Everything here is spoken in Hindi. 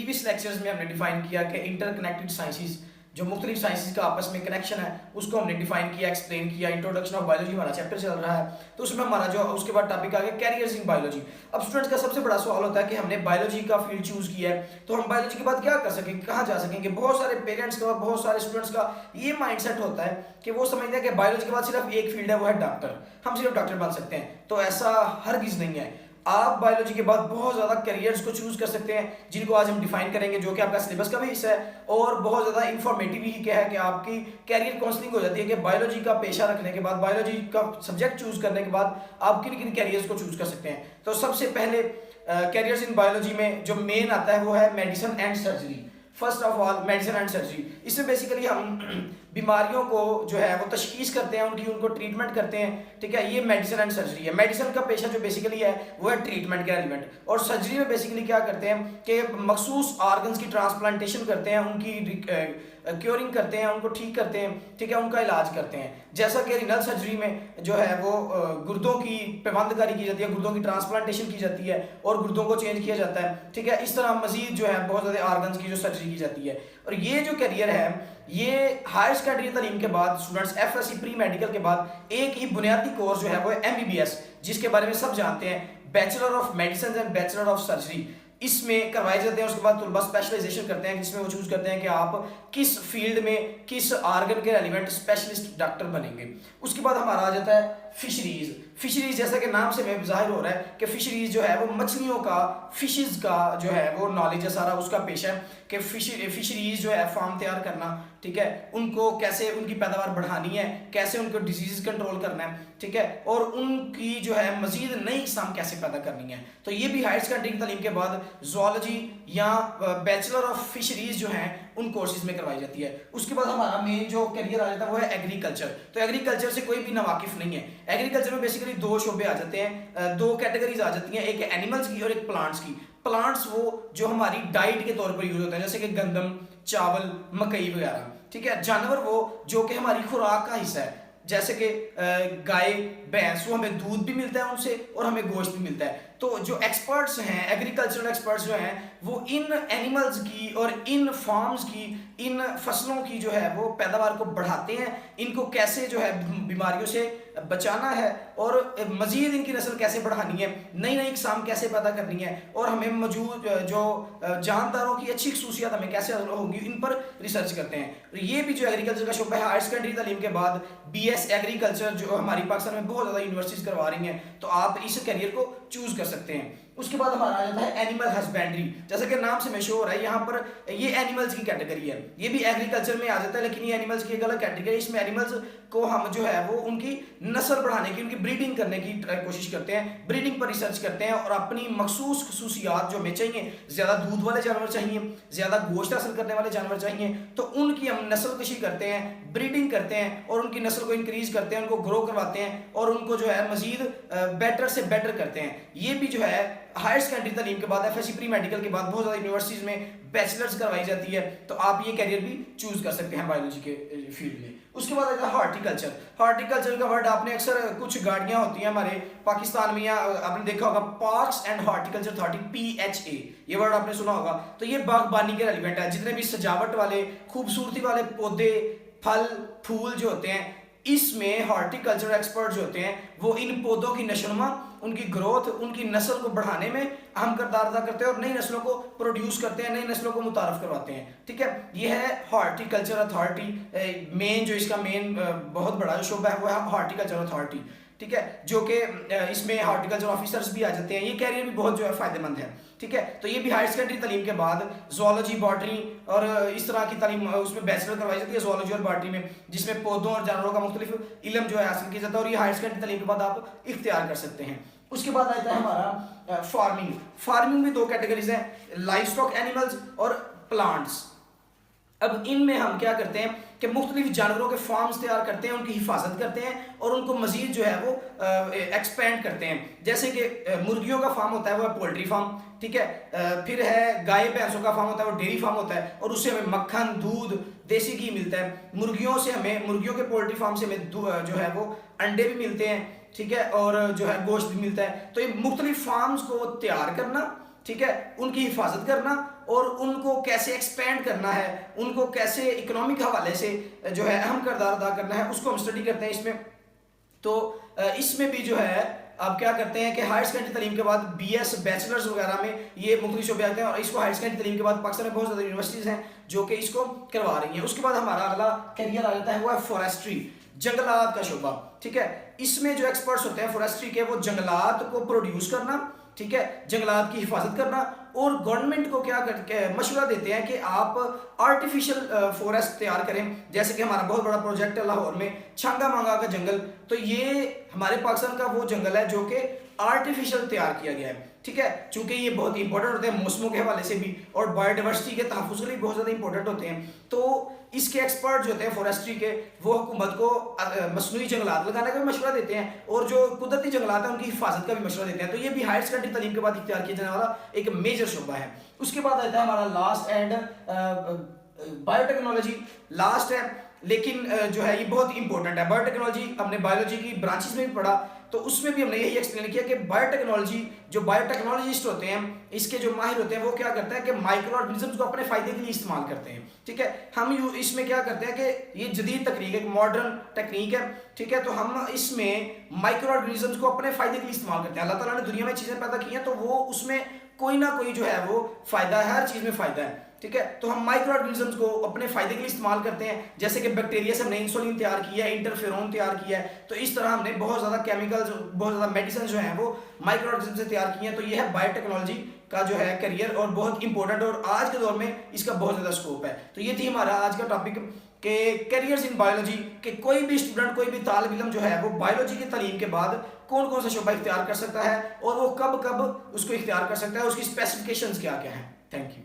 प्रीवियस लेक्चर्स में हमने डिफाइन किया कि इंटरकनेक्टेड साइंसेस, जो मुख्तलिफ साइंसेस का आपस में कनेक्शन है, उसको हमने डिफाइन किया, एक्सप्लेन किया। इंट्रोडक्शन ऑफ बायोलॉजी हमारा चैप्टर चल रहा है, तो उसमें हमारा जो उसके बाद टॉपिक आ गया कैरियर्स इन बायोलॉजी। अब स्टूडेंट्स का सबसे बड़ा सवाल होता है कि हमने बायोलॉजी का फील्ड चूज किया है, तो हम बायोलॉजी के बाद क्या कर सकेंगे, कहाँ जा सकेंगे। बहुत सारे पेरेंट्स का, बहुत सारे स्टूडेंट्स का ये माइंडसेट होता है कि वो समझते हैं कि बायोलॉजी के बाद सिर्फ एक फील्ड है, वो है डॉक्टर, हम सिर्फ डॉक्टर बन सकते हैं। तो ऐसा हरगिज नहीं है। आप बायोलॉजी के बाद बहुत ज़्यादा करियर्स को चूज कर सकते हैं, जिनको आज हम डिफाइन करेंगे, जो कि आपका सिलेबस का भी हिस्सा है और बहुत ज़्यादा इंफॉर्मेटिव ही क्या है कि आपकी कैरियर काउंसलिंग हो जाती है कि बायोलॉजी का पेशा रखने के बाद, बायोलॉजी का सब्जेक्ट चूज करने के बाद आप किन किन कैरियर्स को चूज कर सकते हैं। तो सबसे पहले कैरियर्स इन बायोलॉजी में जो मेन आता है वो है medicine and surgery. First of all medicine and surgery, इसमें बेसिकली हम बीमारियों को जो है वो तशखीस करते हैं, उनको ट्रीटमेंट करते हैं, ठीक है। ये मेडिसिन एंड सर्जरी है। मेडिसिन का पेशा जो बेसिकली है वो है ट्रीटमेंट के एलिमेंट, और सर्जरी में बेसिकली क्या करते हैं कि मखसूस ऑर्गन्स की ट्रांसप्लांटेशन करते हैं, उनकी क्योरिंग करते हैं, उनको ठीक करते हैं, ठीक है, उनका इलाज करते हैं। जैसा कि रिनल सर्जरी में जो है वो गुर्दों की पेवंदकारी की जाती है, गुर्दों की ट्रांसप्लांटेशन की जाती है और गुर्दों को चेंज किया जाता है, ठीक है। इस तरह मजीद जो है बहुत ज़्यादा ऑर्गन्स की जो सर्जरी की जाती है। और ये जो करियर है, ये हायर सेकेंडरी तालीम के बाद स्टूडेंट्स FSC प्री मेडिकल के बाद एक ही बुनियादी कोर्स जो है वो MBBS, जिसके बारे में सब जानते हैं, bachelor of medicine and bachelor of surgery, इसमें करवाए जाते हैं। उसके बाद तुलबा स्पेशलाइजेशन करते हैं, जिसमें वो चूज करते हैं कि आप किस फील्ड में किस ऑर्गन के एलिमेंट स्पेशलिस्ट डॉक्टर बनेंगे। उसके बाद हमारा आ जाता है फिशरीज। फिशरीज जैसा कि नाम से में जाहिर हो रहा है कि फिशरीज जो है वो मछलियों का, फिशेज का जो है वो नॉलेज है सारा, उसका पेशा है कि फिशरीज जो है फार्म तैयार करना, ठीक है, उनको कैसे उनकी पैदावार बढ़ानी है, कैसे उनको डिजीज कंट्रोल करना है, ठीक है, और उनकी जो है मजीद नई इकसाम कैसे पैदा करनी है। तो ये भी हायर सेकेंडरी की तालीम के बाद जूलॉजी या बैचलर ऑफ फिशरीज जो है उन कोर्सेज में करवाई जाती है। उसके बाद हमारा मेन जो करियर आ जाता है वो है एग्रीकल्चर। तो एग्रीकल्चर से कोई भी नावाकिफ नहीं है। एग्रीकल्चर में बेसिकली दो शोबे आ जाते हैं, दो कैटेगरीज आ जाती हैं, एक एनिमल्स की और एक प्लांट्स की। प्लांट्स वो जो हमारी डाइट के तौर पर यूज होते हैं, जैसे कि गंदम, चावल, मकई वगैरह, ठीक है। जानवर वो जो कि हमारी खुराक का हिस्सा है, जैसे कि गाय, भैंस, वो हमें दूध भी मिलता है उनसे और हमें गोश्त भी मिलता है। तो जो एक्सपर्ट्स हैं, एग्रीकल्चरल एक्सपर्ट्स जो हैं, वो इन एनिमल्स की और इन फार्म्स की, इन फसलों की जो है वो पैदावार को बढ़ाते हैं, इनको कैसे जो है बीमारियों से बचाना है और मजीद इनकी नस्ल कैसे बढ़ानी है, नई नई इकसाम कैसे पैदा करनी है, और हमें मौजूद जो जानदारों की अच्छी खसूसियात हमें कैसे होंगी, इन पर रिसर्च करते हैं। ये भी जो एग्रीकल्चर का शोबा है, हायर सेकेंडरी तालीम के बाद BS एग्रीकल्चर जो हमारी पाकिस्तान में बहुत ज़्यादा यूनिवर्सिटीज करवा रही हैं, तो आप इस करियर को चूज कर सकते हैं। उसके बाद हमारा आ जाता है एनिमल हस्बेंड्री। जैसे कि नाम से मशहूर है, यहाँ पर ये एनिमल्स की कैटेगरी है, ये भी एग्रीकल्चर में आ जाता है, लेकिन ये एनिमल्स की एक अलग कैटेगरी है। इसमें एनिमल्स को हम जो है वो उनकी नस्ल बढ़ाने की, उनकी ब्रीडिंग करने की कोशिश करते हैं, ब्रीडिंग पर रिसर्च करते हैं और अपनी मखसूस खसूसियात जो हमें चाहिए, ज़्यादा दूध वाले जानवर चाहिए, ज़्यादा गोश्त हासिल करने वाले जानवर चाहिए, तो उनकी हम नस्ल कशी करते हैं, ब्रीडिंग करते हैं और उनकी नस्ल को इंक्रीज करते हैं, उनको ग्रो करवाते हैं और उनको जो है मजीद बेटर से बेटर करते हैं। ये भी जो है हायर सेकेंडरी तालीम के बाद FSC प्री मेडिकल के बाद बहुत ज़्यादा यूनिवर्सिटीज़ में बैचलर्स करवाई जाती है, तो आप ये कैरियर भी चूज कर सकते हैं बायोलॉजी के फील्ड में। उसके बाद आता है हॉर्टिकल्चर। हॉर्टिकल्चर का वर्ड आपने अक्सर, कुछ गाड़ियाँ होती हैं हमारे पाकिस्तान में, या आपने देखा होगा parks and horticulture authority, PHA, ये वर्ड आपने सुना होगा। तो ये बागबानी के एलिमेंट है, जितने भी सजावट वाले, खूबसूरती वाले पौधे, फल, फूल जो होते हैं, इसमें हॉर्टिकल्चर एक्सपर्ट जो होते हैं वो इन पौधों की नशोनुमा, उनकी ग्रोथ, उनकी नस्ल को बढ़ाने में अहम किरदार अदा करते हैं और नई नस्लों को प्रोड्यूस करते हैं, नई नस्लों को मुतारफ करवाते हैं, ठीक है। ये है हॉर्टिकल्चर अथॉरिटी। मेन जो इसका मेन बहुत बड़ा जो शोबा है वो है हॉर्टिकल्चर अथॉरिटी, ठीक है, जो कि इसमें हॉर्टिकल्चर ऑफिसर्स भी आ जाते हैं। ये कैरियर भी बहुत जो है फायदेमंद है, ठीक है। तो ये भी हायर सेकेंडरी तालीम के बाद जूलॉजी, बॉटनी और इस तरह की तालीम उसमें बैचलर करवाई जाती है जूलॉजी और बॉटनी में, जिसमें पौधों और जानवरों का मुख्तलिफ इल्म जो है हासिल किया जाता है, और ये हायर सेकेंडरी तालीम के बाद आप इख्तियार कर सकते हैं। उसके बाद आता है हमारा फार्मिंग। फार्मिंग में दो कैटेगरीज हैं, लाइव स्टॉक एनिमल्स और प्लांट्स। अब इनमें हम क्या करते हैं कि मुख्तलिफ जानवरों के फार्म्स तैयार करते हैं, उनकी हिफाजत करते हैं और उनको मजीद जो है वो एक्सपेंड करते हैं। जैसे कि मुर्गियों का फार्म होता है वो है पोल्ट्री फार्म, ठीक है, फिर है गाय भैंसों का फार्म होता है वो डेयरी फार्म होता है, और उससे हमें मक्खन, दूध, देसी घी मिलता है। मुर्गियों से हमें, मुर्गियों के पोल्ट्री फार्म से हमें जो है वो अंडे भी मिलते हैं, ठीक है, और जो है गोश्त भी मिलता है। तो ये मुख्तलिफ फार्म्स को तैयार करना, ठीक है, उनकी हिफाजत करना और उनको कैसे एक्सपेंड करना है, उनको कैसे इकोनॉमिक हवाले से जो है अहम किरदार अदा करना है, उसको हम स्टडी करते हैं इसमें। तो इसमें भी जो है आप क्या करते हैं कि हायर सेकेंडरी तालीम के बाद BS बैचलर्स वगैरह में ये मुख्तलिफ शोबे आते हैं और इसको हायर सेकेंडरी तालीम के बाद पाकिस्तान में बहुत ज़्यादा यूनिवर्सिटीज़ हैं जो कि इसको करवा रही हैं। उसके बाद हमारा अगला करियर आ जाता है वो है फॉरेस्ट्री, जंगलात का शोबा। ठीक है, इसमें जो एक्सपर्ट्स होते हैं फॉरेस्ट्री के, वो जंगलात को प्रोड्यूस करना, ठीक है, जंगलात की हिफाजत करना और गवर्नमेंट को क्या करके मशवरा देते हैं कि आप आर्टिफिशियल फॉरेस्ट तैयार करें। जैसे कि हमारा बहुत बड़ा प्रोजेक्ट है लाहौर में छांगा मांगा का जंगल, तो ये हमारे पाकिस्तान का वो जंगल है जो कि आर्टिफिशियल तैयार किया गया है। ठीक है, चूंकि ये बहुत इंपॉर्टेंट होते हैं मौसमों के हवाले से भी और बायोडाइवर्सिटी के तहफ़्फ़ुज़ के लिए बहुत ज़्यादा इंपॉर्टेंट होते हैं। तो इसके एक्सपर्ट जो होते हैं फॉरेस्ट्री के, वो हुकूमत को मसनूई जंगलात लगाने का भी मशवरा देते हैं और जो कुदरती जंगलात हैं उनकी हिफाजत का भी मशवरा देते हैं। तो ये भी हायर सेकेंडरी तालीम के बाद इख्तियार किया जाने वाला एक मेजर शोबा है। उसके बाद आता है हमारा लास्ट एंड बायोटेक्नोलॉजी। लास्ट है लेकिन जो है ये बहुत इंपॉर्टेंट है। बायोटेक्नोलॉजी हमने बायोलॉजी की ब्रांचेस में भी पढ़ा, तो उसमें भी हमने यही एक्सप्लेन किया कि बायोटेक्नोलॉजी, जो बायोटेक्नोलॉजिस्ट होते हैं, इसके जो माहिर होते हैं, वो क्या करते हैं कि माइक्रो ऑर्गेनिजम्स को अपने फायदे के लिए इस्तेमाल करते हैं। ठीक है, हम इसमें क्या करते हैं कि ये जदीद तकनीक है, मॉडर्न टेक्निक है। ठीक है, तो हम इसमें माइक्रो ऑर्गेनिजम्स को अपने फायदे के लिए इस्तेमाल करते हैं। अल्लाह ताला ने दुनिया में चीजें पैदा की हैं तो वो उसमें कोई ना कोई जो है वो फायदा है, हर चीज में फायदा है। ठीक है, तो हम माइक्रो ऑर्गेनिजम्स को अपने फायदे के लिए इस्तेमाल करते हैं। जैसे कि बैक्टीरिया से हमने इंसुलिन तैयार किया है, इंटरफेरोन तैयार किया है, तो इस तरह हमने बहुत ज़्यादा केमिकल्स, बहुत ज़्यादा मेडिसिन जो हैं वो माइक्रो ऑर्गेनिज्म से तैयार की हैं। तो ये है बायोटेक्नोलॉजी का जो है करियर और बहुत इंपॉर्टेंट, और आज के दौर में इसका बहुत ज़्यादा स्कोप है। तो ये थी हमारा आज का टॉपिक के करियर्स इन बायोलॉजी, कि कोई भी स्टूडेंट, कोई भी तालिब इल्म जो है वो बायोलॉजी की तालीम के बाद कौन कौन सा शोबा इख्तियार कर सकता है और वो कब कब उसको इख्तियार कर सकता है, उसकी स्पेसिफिकेशंस क्या क्या हैं। Thank you.